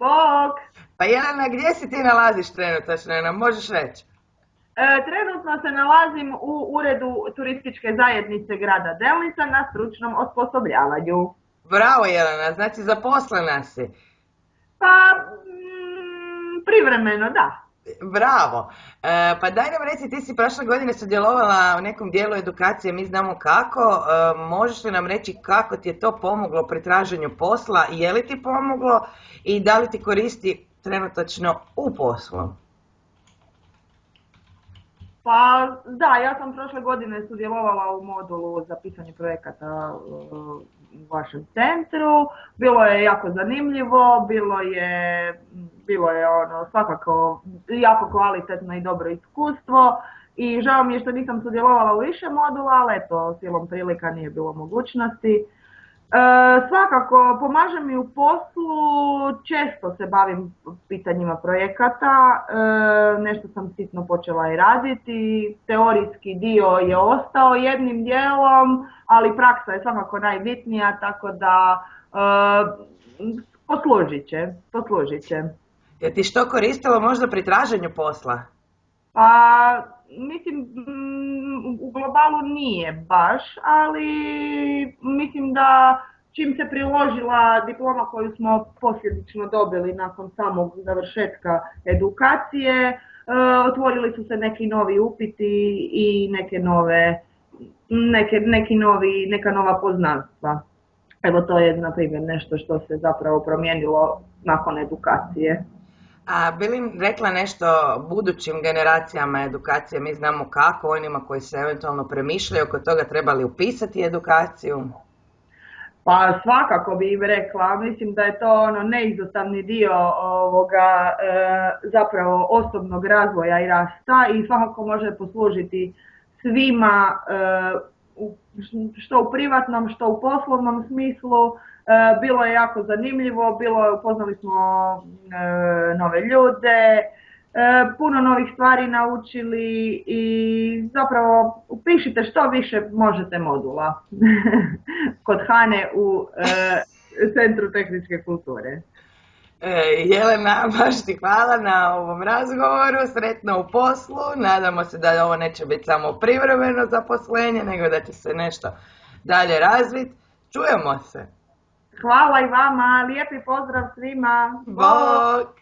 Bog! Pa Jelena, gdje si ti nalaziš trenutačno, nam možeš reći? Trenutno se nalazim u uredu turističke zajednice grada Delnica na stručnom osposobljavanju. Bravo Jelena, znači zaposlena si. Pa, privremeno, da. Bravo. Pa daj nam reci, ti si prošle godine sudjelovala u nekom dijelu edukacije Mi znamo kako. Možeš li nam reći kako ti je to pomoglo pri traženju posla? Je li ti pomoglo i da li ti koristi trenutačno u poslu? Pa da, ja sam prošle godine sudjelovala u modulu za pisanje projekata u vašem centru. Bilo je jako zanimljivo, bilo je ono svakako jako kvalitetno i dobro iskustvo i žao mi je što nisam sudjelovala u više modula, ali eto, silom prilika nije bilo mogućnosti. Svakako, pomaže mi u poslu, često se bavim pitanjima projekata, nešto sam sitno počela i raditi, teorijski dio je ostao jednim dijelom, ali praksa je svakako najbitnija, tako da poslužit će. Je ti što koristilo možda pri traženju posla? Pa, mislim, u globalu nije baš, ali mislim da čim se priložila diploma koju smo posljedično dobili nakon samog završetka edukacije, otvorili su se neki novi upiti i neka nova poznanstva. Evo to je, na primjer, nešto što se zapravo promijenilo nakon edukacije. A bi li rekla nešto budućim generacijama edukacije, Mi znamo kako, onima koji se eventualno premišljaju oko toga treba li upisati edukaciju? Pa svakako bi im rekla, mislim da je to ono neizostavni dio ovoga zapravo osobnog razvoja i rasta i svakako može poslužiti svima što u privatnom, što u poslovnom smislu. Bilo je jako zanimljivo, upoznali smo nove ljude, puno novih stvari naučili i zapravo upišite što više možete modula kod Hane u Centru tehničke kulture. Jelena, baš ti hvala na ovom razgovoru, sretno u poslu, nadamo se da ovo neće biti samo privremeno zaposlenje, nego da će se nešto dalje razviti. Čujemo se! Hvala i vama, lijepi pozdrav svima! Bog!